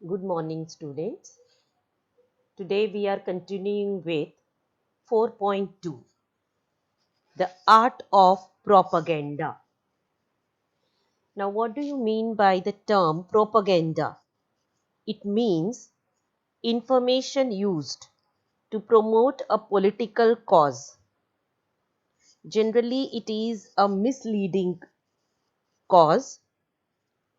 Good morning, students. Today we are continuing with 4.2, the art of propaganda. Now, what do you mean by the term propaganda? It means information used to promote a political cause. Generally, it is a misleading cause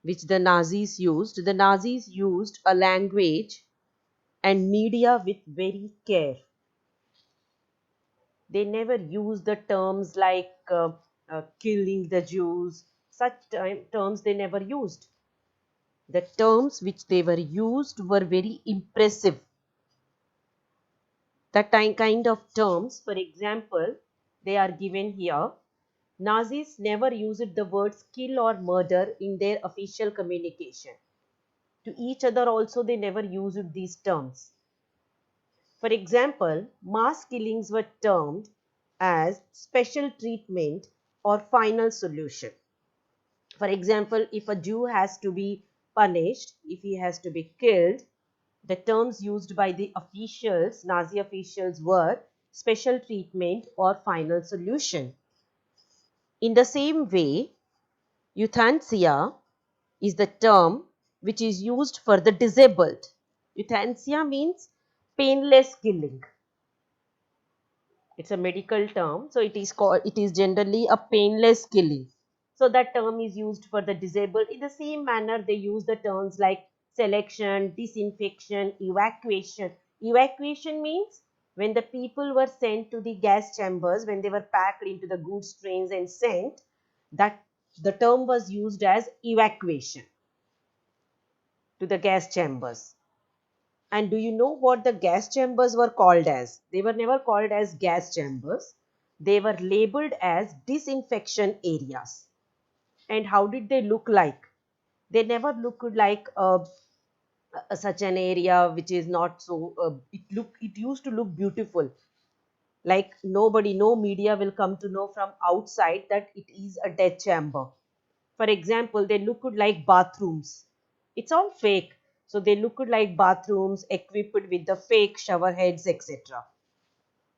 which the Nazis used. The Nazis used a language and media with very care. They never use the terms like killing the Jews. Such terms they never used. The terms which they were used were very impressive. That kind of terms, for example, they are given here. Nazis never used the words kill or murder in their official communication. To each other also they never used these terms. For example, mass killings were termed as special treatment or final solution. For example, if a Jew has to be punished, if he has to be killed, the terms used by the officials, Nazi officials, were special treatment or final solution. In the same way, euthanasia is the term which is used for the disabled. Euthanasia means painless killing. It's a medical term, so it is generally a painless killing. So that term is used for the disabled. In the same manner, they use the terms like selection, disinfection, evacuation. Evacuation means when the people were sent to the gas chambers, when they were packed into the goods trains and sent, that the term was used as evacuation to the gas chambers. And do you know what the gas chambers were called as? They were never called as gas chambers. They were labeled as disinfection areas. And how did they look like? They never looked like such an area which is not so. It used to look beautiful. Like no media will come to know from outside that it is a death chamber. For example, they looked like bathrooms. It's all fake. So they looked like bathrooms equipped with the fake shower heads, etc.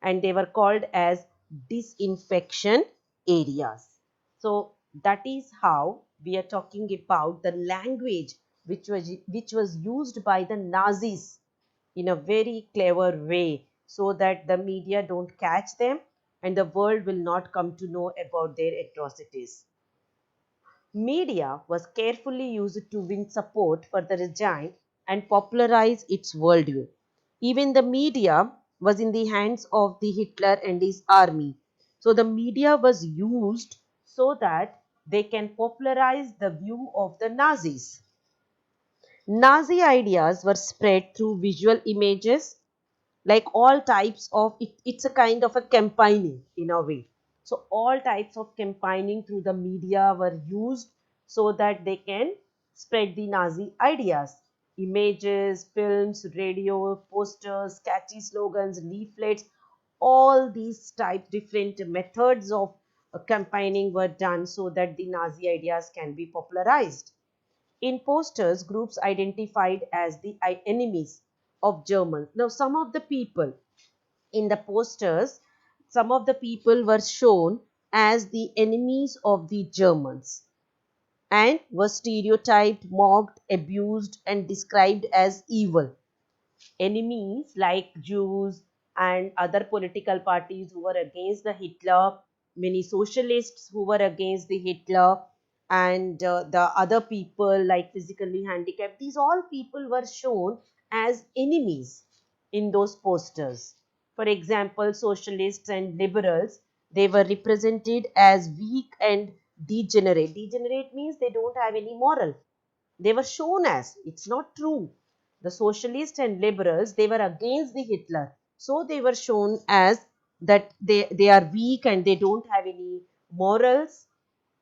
And they were called as disinfection areas. So that is how we are talking about the language which was used by the Nazis in a very clever way so that the media don't catch them and the world will not come to know about their atrocities. Media was carefully used to win support for the regime and popularize its worldview. Even the media was in the hands of the Hitler and his army. So the media was used so that they can popularize the view of the Nazis. Nazi ideas were spread through visual images, like all types of it's a kind of a campaigning in a way. So all types of campaigning through the media were used so that they can spread the Nazi ideas. Images, films, radio, posters, catchy slogans, leaflets, all these type different methods of campaigning were done so that the Nazi ideas can be popularized. In posters, groups identified as the enemies of Germans. Now, some of the people in the posters, some of the people were shown as the enemies of the Germans and were stereotyped, mocked, abused, and described as evil. Enemies like Jews and other political parties who were against the Hitler, many socialists who were against the Hitler, and the other people like physically handicapped. These all people were shown as enemies in those posters. For example, socialists and liberals, they were represented as weak and degenerate. Degenerate means they don't have any moral. They were shown as, it's not true. The socialists and liberals, they were against the Hitler. So they were shown as that they are weak and they don't have any morals,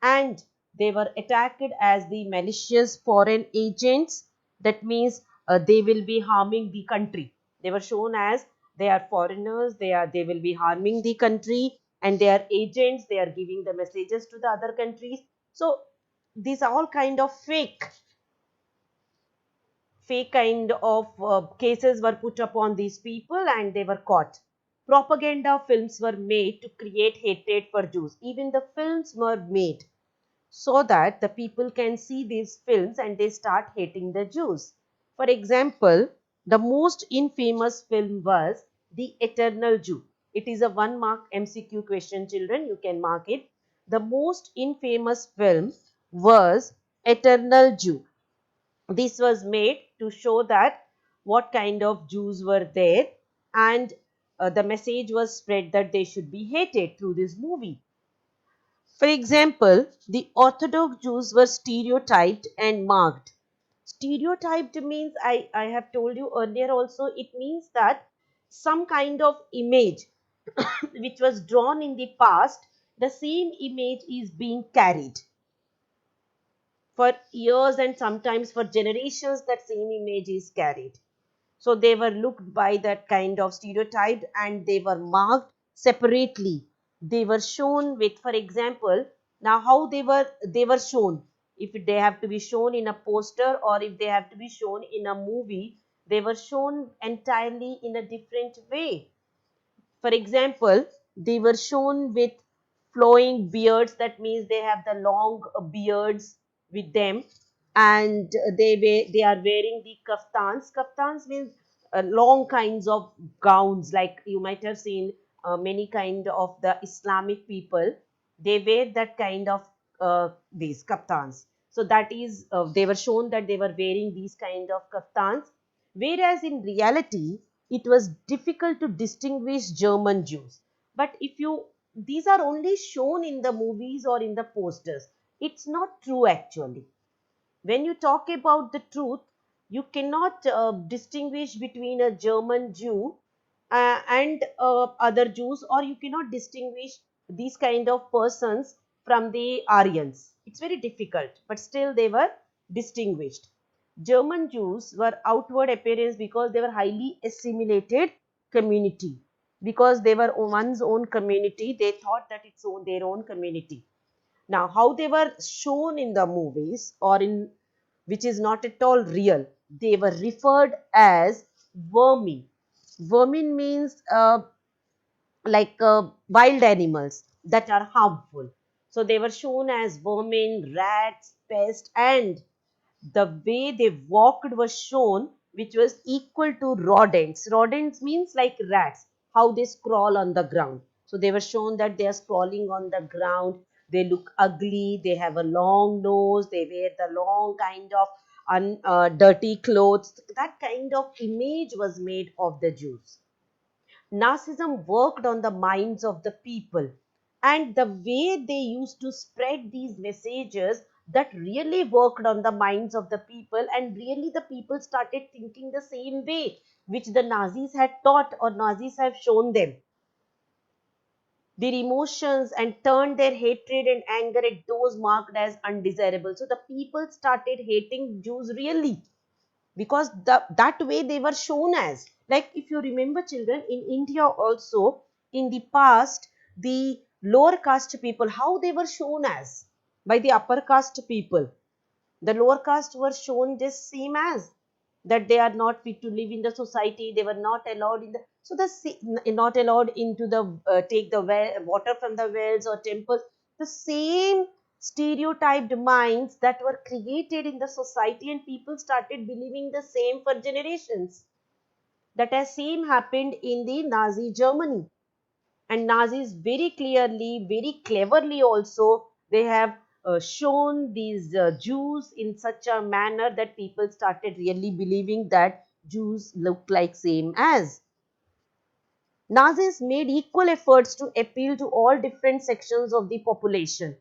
and they were attacked as the malicious foreign agents. That means they will be harming the country. They were shown as they are foreigners, they will be harming the country, and they are agents, they are giving the messages to the other countries. So these are all kind of fake fake kind of cases were put upon these people and they were caught. Propaganda films were made to create hatred for Jews. Even the films were made so that the people can see these films and they start hating the Jews. For example, the most infamous film was The Eternal Jew. It is a 1 mark MCQ question, children. You can mark it. The most infamous film was Eternal Jew. This was made to show that what kind of Jews were there, and the message was spread that they should be hated through this movie. For example, the Orthodox Jews were stereotyped and marked. Stereotyped means, I have told you earlier also, it means that some kind of image which was drawn in the past, the same image is being carried for years and sometimes for generations. That same image is carried. So they were looked by that kind of stereotype and they were marked separately. They were shown with, for example, now how they were shown. If they have to be shown in a poster or if they have to be shown in a movie, they were shown entirely in a different way. For example, they were shown with flowing beards. That means they have the long beards with them, and they are wearing the kaftans. Kaftans means long kinds of gowns. Like you might have seen many kind of the Islamic people. They wear that kind of these kaftans. So that is they were shown that they were wearing these kind of kaftans, whereas in reality it was difficult to distinguish German Jews. But if you, these are only shown in the movies or in the posters. It's not true actually. When you talk about the truth, you cannot distinguish between a German Jew and other Jews, or you cannot distinguish these kind of persons from the Aryans. It's very difficult, but still they were distinguished. German Jews were outward appearance because they were highly assimilated community. Because they were one's own community, they thought that it's their own community. Now, how they were shown in the movies or in, which is not at all real, they were referred as vermin. Vermin means like wild animals that are harmful. So they were shown as vermin, rats, pests, and the way they walked was shown, which was equal to rodents. Rodents means like rats, how they scroll on the ground. So they were shown that they are scrolling on the ground. They look ugly. They have a long nose. They wear the long kind of dirty clothes. That kind of image was made of the Jews. Nazism worked on the minds of the people, and the way they used to spread these messages, that really worked on the minds of the people, and really the people started thinking the same way which the Nazis had taught or Nazis have shown them their emotions and turned their hatred and anger at those marked as undesirable. So the people started hating Jews really, because that way they were shown as. Like if you remember, children, in India also in the past, the lower caste people, how they were shown as by the upper caste people. The lower caste were shown just same as that they are not fit to live in the society. They were not allowed in the, so not allowed into the take the water from the wells or temples. The same stereotyped minds that were created in the society, and people started believing the same for generations. That has same happened in the Nazi Germany. And Nazis very clearly, very cleverly also, they have shown these Jews in such a manner that people started really believing that Jews look like same as. Nazis made equal efforts to appeal to all different sections of the population.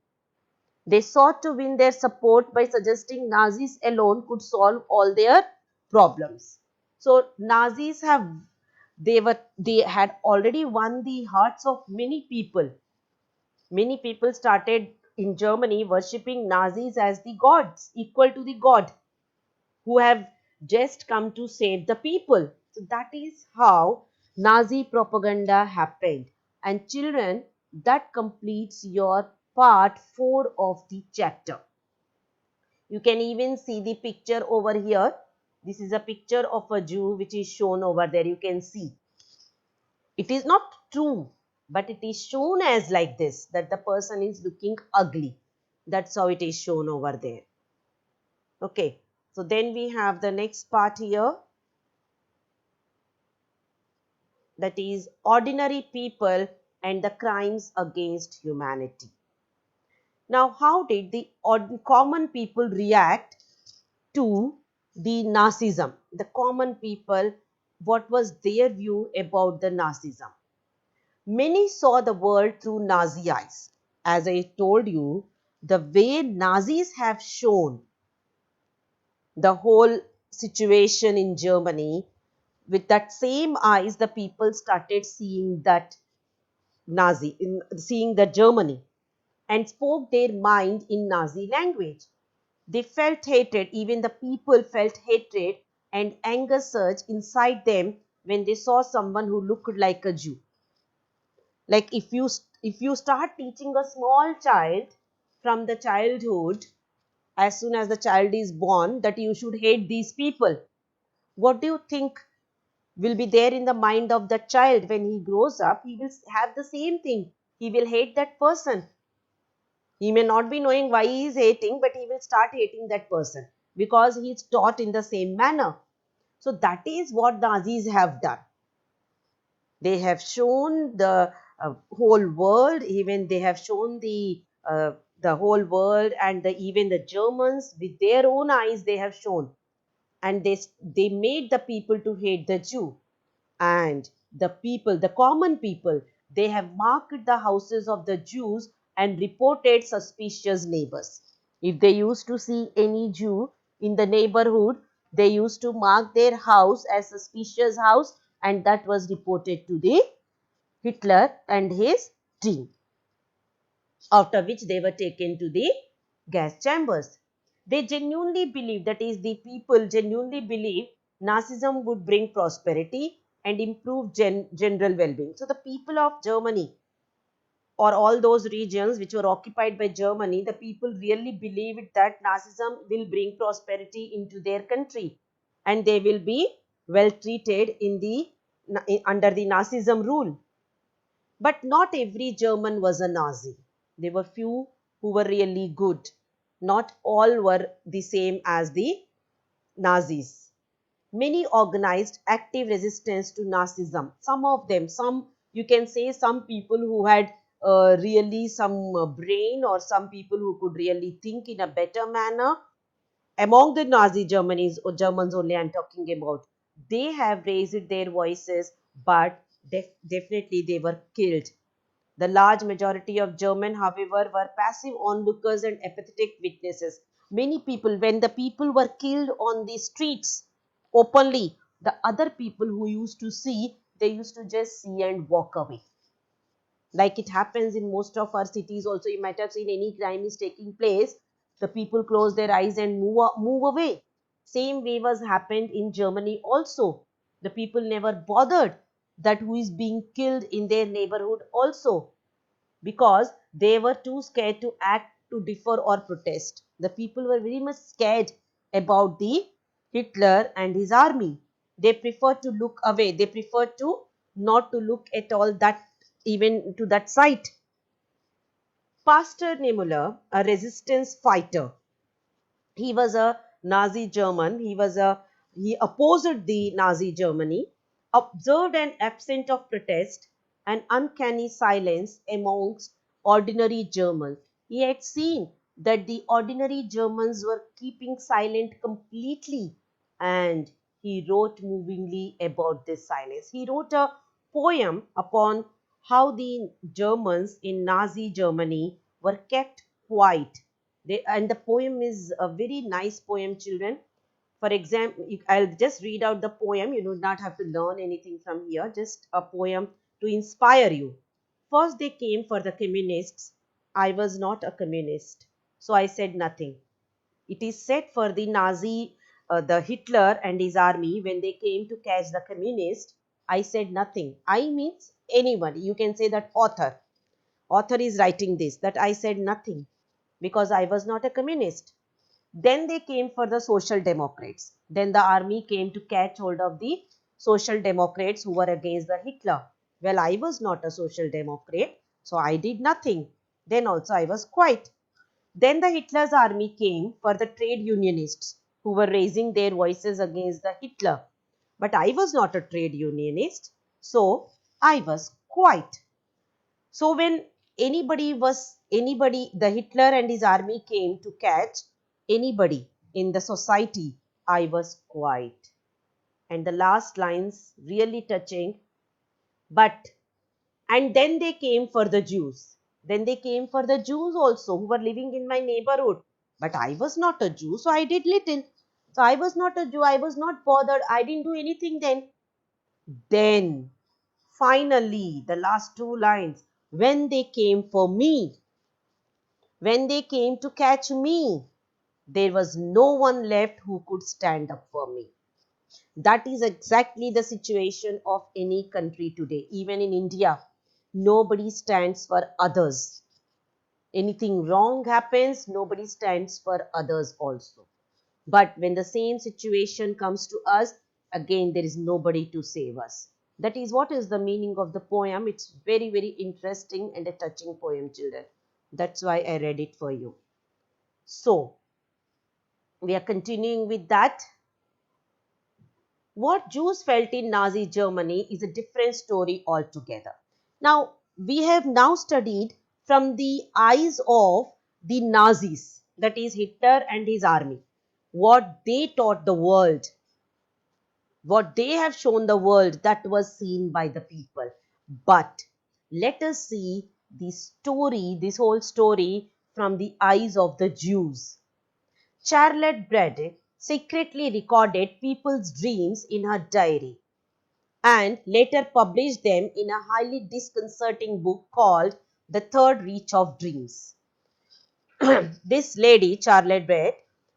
They sought to win their support by suggesting Nazis alone could solve all their problems. So Nazis have, they had already won the hearts of many people. Many people started in Germany worshipping Nazis as the gods, equal to the god, who have just come to save the people. So that is how Nazi propaganda happened. And children, that completes your part 4 of the chapter. You can even see the picture over here. This is a picture of a Jew which is shown over there. You can see. It is not true, but it is shown as like this, that the person is looking ugly. That's how it is shown over there. Okay. So then we have the next part here, that is ordinary people and the crimes against humanity. Now, how did the common people react to the Nazism? The common people, what was their view about the Nazism? Many saw the world through Nazi eyes. As I told you, the way Nazis have shown the whole situation in Germany, with that same eyes, the people started seeing that seeing the Germany, and spoke their mind in Nazi language. They felt hatred, even the people felt hatred and anger surge inside them when they saw someone who looked like a Jew. Like if you start teaching a small child from the childhood, as soon as the child is born, that you should hate these people, what do you think will be there in the mind of the child when he grows up? He will have the same thing. He will hate that person. He may not be knowing why he is hating, but he will start hating that person because he is taught in the same manner. So that is what Nazis have done. They have shown the whole world, even they have shown the whole world, and even the Germans with their own eyes they have shown, and they made the people to hate the Jew. And the people, the common people, they have marked the houses of the Jews and reported suspicious neighbors. If they used to see any Jew in the neighborhood, they used to mark their house as suspicious house, and that was reported to the Hitler and his team, after which they were taken to the gas chambers. They genuinely believed, that is, the people genuinely believed Nazism would bring prosperity and improve general well-being. So the people of Germany, or all those regions which were occupied by Germany, the people really believed that Nazism will bring prosperity into their country and they will be well treated under the Nazism rule. But not every German was a Nazi. There were few who were really good. Not all were the same as the Nazis. Many organized active resistance to Nazism. Some of them, some you can say, some people who had really some brain, or some people who could really think in a better manner among the Nazi Germany's or Germans only I'm talking about. They have raised their voices, but definitely they were killed. The large majority of German, however, were passive onlookers and apathetic witnesses. Many people, when the people were killed on the streets openly, the other people who used to see, they used to just see and walk away. Like it happens in most of our cities also. You might have seen any crime is taking place, the people close their eyes and move away. Same way was happened in Germany also. The people never bothered that who is being killed in their neighborhood also, because they were too scared to act, to differ or protest. The people were very much scared about the Hitler and his army. They preferred to look away. They preferred to not to look at all that, even to that sight. Pastor Niemöller, a resistance fighter, he was a Nazi German. He opposed the Nazi Germany, observed an absence of protest and uncanny silence amongst ordinary Germans. He had seen that the ordinary Germans were keeping silent completely, and he wrote movingly about this silence. He wrote a poem upon how the Germans in Nazi Germany were kept quiet. And the poem is a very nice poem, children. For example, I'll just read out the poem. You do not have to learn anything from here, just a poem to inspire you. First, they came for the communists. I was not a communist, so I said nothing. It is said for the the Hitler and his army, when they came to catch the communist, I said nothing. I means anyone. You can say that author. Author is writing this, that I said nothing because I was not a communist. Then they came for the Social Democrats. Then the army came to catch hold of the Social Democrats who were against the Hitler. Well, I was not a Social Democrat, so I did nothing. Then also I was quiet. Then the Hitler's army came for the trade unionists who were raising their voices against the Hitler. But I was not a trade unionist, so I was quiet. So when the Hitler and his army came to catch anybody in the society, I was quiet. And the last lines really touching, but and then they came for the Jews. Then they came for the Jews also who were living in my neighborhood. But I was not a Jew, so I did little. So I was not a Jew, I was not bothered, I didn't do anything then. Then, finally, the last two lines, when they came for me, when they came to catch me, there was no one left who could stand up for me. That is exactly the situation of any country today. Even in India, nobody stands for others. Anything wrong happens, nobody stands for others also. But when the same situation comes to us, again, there is nobody to save us. That is what is the meaning of the poem. It's very, very interesting and a touching poem, children. That's why I read it for you. So, we are continuing with that. What Jews felt in Nazi Germany is a different story altogether. Now, we have now studied from the eyes of the Nazis, that is Hitler and his army, what they taught the world, what they have shown the world that was seen by the people. But let us see the story, this whole story from the eyes of the Jews. Charlotte Braddock secretly recorded people's dreams in her diary and later published them in a highly disconcerting book called The Third Reach of Dreams. This lady, Charlotte Braddock,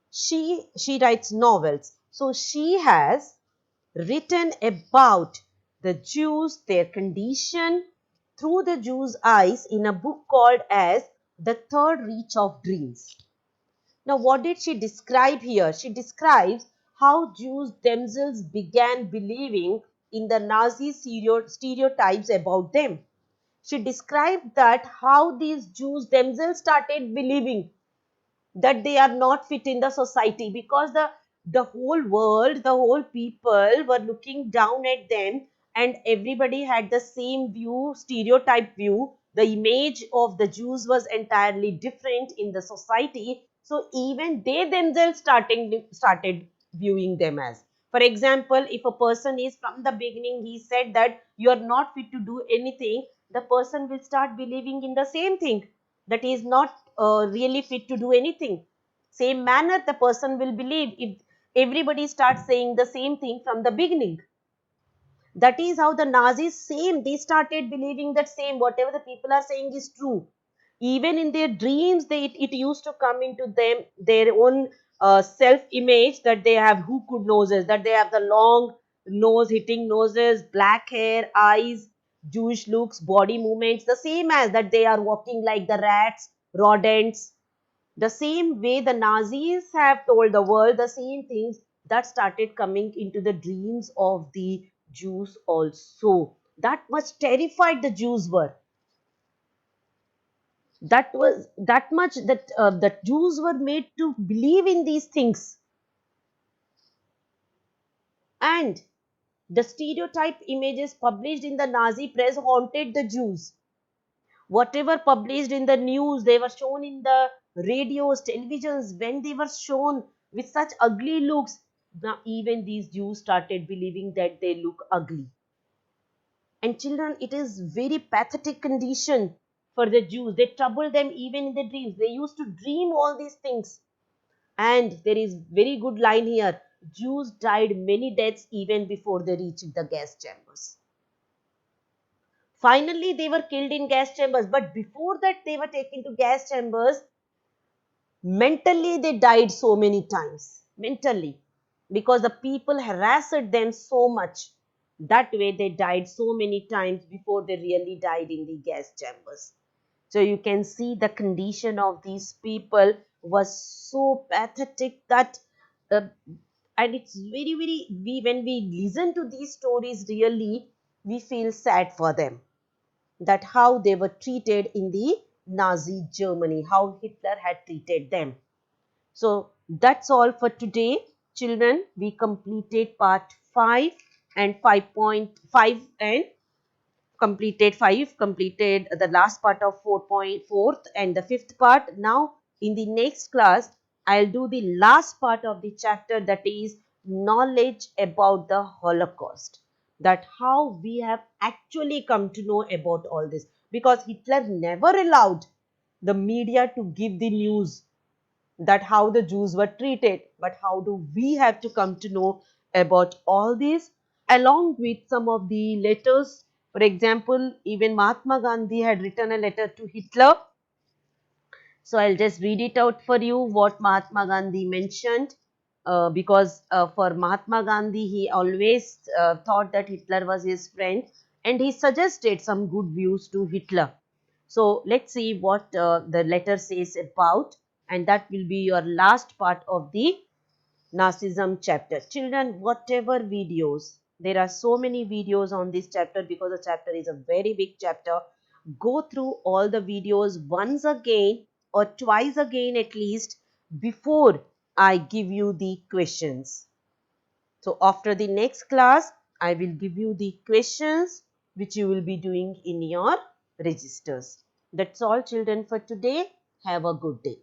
she writes novels. So she has written about the Jews, their condition through the Jews' eyes in a book called as The Third Reach of Dreams. Now, what did she describe here? She describes how Jews themselves began believing in the Nazi stereotypes about them. She described that how these Jews themselves started believing that they are not fit in the society because the whole world, the whole people were looking down at them, and everybody had the same view, stereotype view. The image of the Jews was entirely different in the society, so even they themselves started viewing them as, for example, if a person is from the beginning he said that you are not fit to do anything, the person will start believing in the same thing, that he is not really fit to do anything. Same manner the person will believe if everybody starts saying the same thing from the beginning. That is how the Nazis, same, they started believing that same, whatever the people are saying is true. Even in their dreams, it used to come into them, their own self-image, that they have hooked noses, that they have the long nose, hitting noses, black hair, eyes, Jewish looks, body movements, the same as that they are walking like the rats, rodents. The same way the Nazis have told the world, the same things that started coming into the dreams of the Jews also. That much terrified the Jews were. That was that much that the Jews were made to believe in these things. And the stereotype images published in the Nazi press haunted the Jews. Whatever published in the news, they were shown in the radios, televisions, when they were shown with such ugly looks, now even these Jews started believing that they look ugly. And children, it is very pathetic condition for the Jews. They trouble them even in the dreams. They used to dream all these things. And there is very good line here. Jews died many deaths even before they reached the gas chambers. Finally, they were killed in gas chambers, but before that, they were taken to gas chambers. Mentally, they died so many times. Mentally, because the people harassed them so much. That way, they died so many times before they really died in the gas chambers. So you can see the condition of these people was so pathetic that uh, and it's very we when we listen to these stories, really we feel sad for them, that how they were treated in the Nazi Germany, how Hitler had treated them. So that's all for today, children. We completed part 5 and 5.5 and completed 5, completed the last part of 4.4 and the fifth part. Now in the next class, I'll do the last part of the chapter, that is knowledge about the Holocaust. That how we have actually come to know about all this, because Hitler never allowed the media to give the news that how the Jews were treated. But how do we have to come to know about all this, along with some of the letters? For example, even Mahatma Gandhi had written a letter to Hitler. So I'll just read it out for you what Mahatma Gandhi mentioned. Because for Mahatma Gandhi, he always thought that Hitler was his friend, and he suggested some good views to Hitler. So let's see what the letter says about, and that will be your last part of the Narcissism chapter. Children, whatever videos, there are so many videos on this chapter because the chapter is a very big chapter. Go through all the videos once again or twice again at least before I give you the questions. So after the next class, I will give you the questions which you will be doing in your registers. That's all, children, for today. Have a good day.